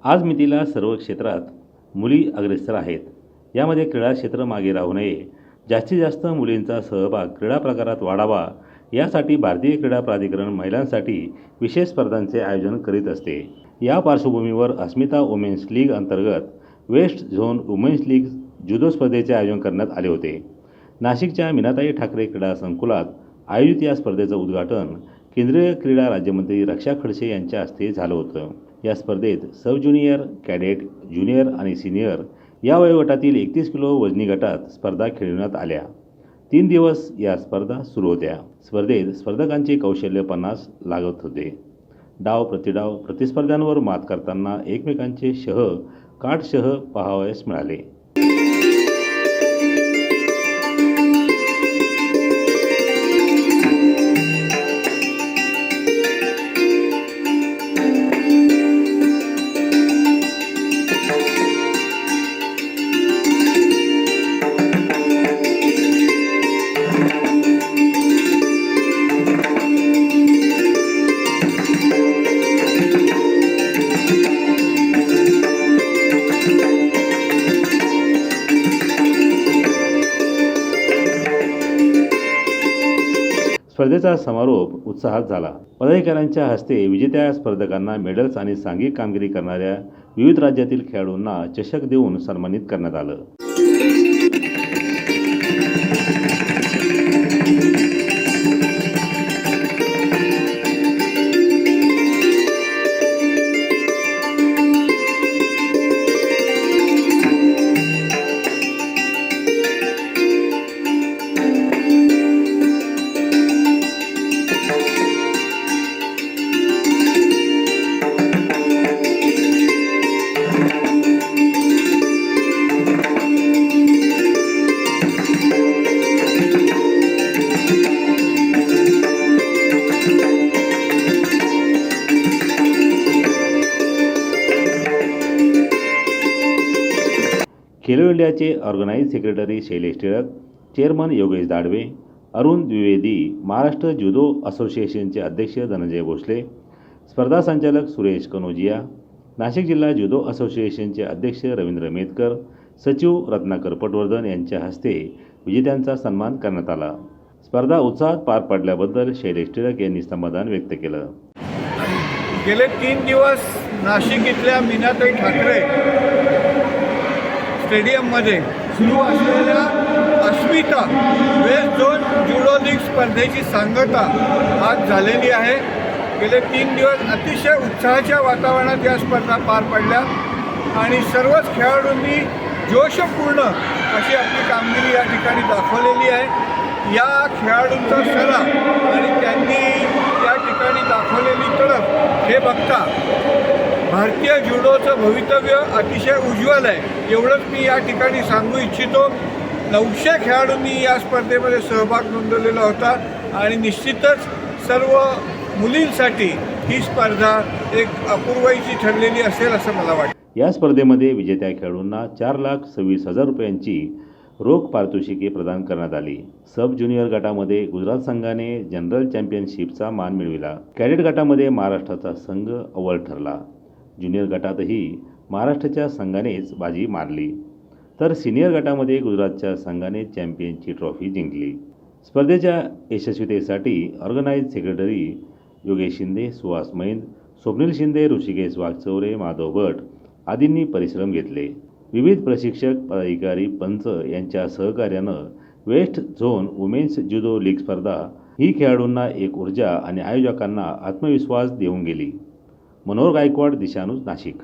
आज मितीला सर्व क्षेत्रात मुली अग्रेसर आहेत. यामध्ये क्रीडा क्षेत्र मागे राहू नये, जास्तीत जास्त मुलींचा सहभाग क्रीडा प्रकारात वाढावा यासाठी भारतीय क्रीडा प्राधिकरण महिलांसाठी विशेष स्पर्धांचे आयोजन करीत असते. या पार्श्वभूमीवर अस्मिता वुमेन्स लीग अंतर्गत वेस्ट झोन वुमेन्स लीग जुदो स्पर्धेचे आयोजन करण्यात आले होते. नाशिकच्या मीनाताई ठाकरे क्रीडा संकुलात आयोजित या स्पर्धेचं उद्घाटन केंद्रीय क्रीडा राज्यमंत्री रक्षा खडसे यांच्या हस्ते झालं होतं. या स्पर्धेत सब ज्युनियर, कॅडेट, ज्युनियर आणि सिनियर या वयोगटातील 31 किलो वजनी गटात स्पर्धा खेळवण्यात आल्या. 3 दिवस या स्पर्धा सुरू होत्या. स्पर्धेत स्पर्धकांचे कौशल्य 50 लागत होते. डाव प्रतिडाव प्रतिस्पर्ध्यांवर मात करताना एकमेकांचे काठशह पाहावयास मिळाले. स्पर्धेचा समारोप उत्साहात झाला. पदाधिकाऱ्यांच्या हस्ते विजेत्या स्पर्धकांना मेडल्स आणि सांघिक कामगिरी करणाऱ्या विविध राज्यातील खेळाडूंना चषक देऊन सन्मानित करण्यात आलं. खेलो इंडियाचे organise secretary Shailesh Tilak, chairman Yogesh Dhadve, Arun Dwivedi, Maharashtra judo असोसिएशनचे अध्यक्ष धनंजय भोसले, स्पर्धा संचालक सुरेश कनोजिया, नाशिक जिल्हा जुदो असोसिएशनचे अध्यक्ष रवींद्र मेतकर, सचिव रत्नाकर पटवर्धन यांच्या हस्ते विजेत्यांचा सन्मान करण्यात आला. स्पर्धा उत्साहात पार पडल्याबद्दल शैलेश टिळक यांनी समाधान व्यक्त केलं. गेले 3 दिवस नाशिक इथल्या मीनाताई ठाकरे स्टेडियममध्ये सुरू असलेल्या अस्मिता वेस्ट झोन जुडो लीग स्पर्धेची सांगता आज झालेली आहे. गेले 3 दिवस अतिशय उत्साहाच्या वातावरणात या स्पर्धा पार पडल्या आणि सर्वच खेळाडूंनी जोशपूर्ण अशी आपली कामगिरी या ठिकाणी दाखवलेली आहे. या खेळाडूंचा सराव आणि त्यांनी या ठिकाणी दाखवलेली तडफ हे बघता भारतीय जुडोचं भवितव्य अतिशय उज्ज्वल आहे एवढंच मी या ठिकाणी सांगू इच्छितो. 900 खेळाडूंनी या स्पर्धेमध्ये सहभाग नोंदवलेला होता आणि निश्चितच सर्व मुलींसाठी ही स्पर्धा एक अपूर्वाईची ठरलेली असेल असं मला वाटतं. या स्पर्धेमध्ये विजेत्या खेळाडूंना 4,26,000 रुपयांची रोख पारितोषिके प्रदान करण्यात आली. सब ज्युनियर गटामध्ये गुजरात संघाने जनरल चॅम्पियनशिपचा मान मिळविला. कॅडेट गटामध्ये महाराष्ट्राचा संघ अव्वल ठरला. ज्युनियर गटातही महाराष्ट्राच्या संघानेच बाजी मारली, तर सिनियर गटामध्ये गुजरातच्या संघाने चॅम्पियनची ट्रॉफी जिंकली. स्पर्धेच्या यशस्वीतेसाठी ऑर्गनाइज सेक्रेटरी योगेश शिंदे, सुहास मैंद, स्वप्नील शिंदे, ऋषिकेश वाघचौरे, माधव भट आदींनी परिश्रम घेतले. विविध प्रशिक्षक, पदाधिकारी, पंच यांच्या सहकार्यानं वेस्ट झोन वुमेन्स जुदो लीग स्पर्धा ही खेळाडूंना एक ऊर्जा आणि आयोजकांना आत्मविश्वास देऊन गेली. मनोहर गायकवाड, दिशानुज, नाशिक.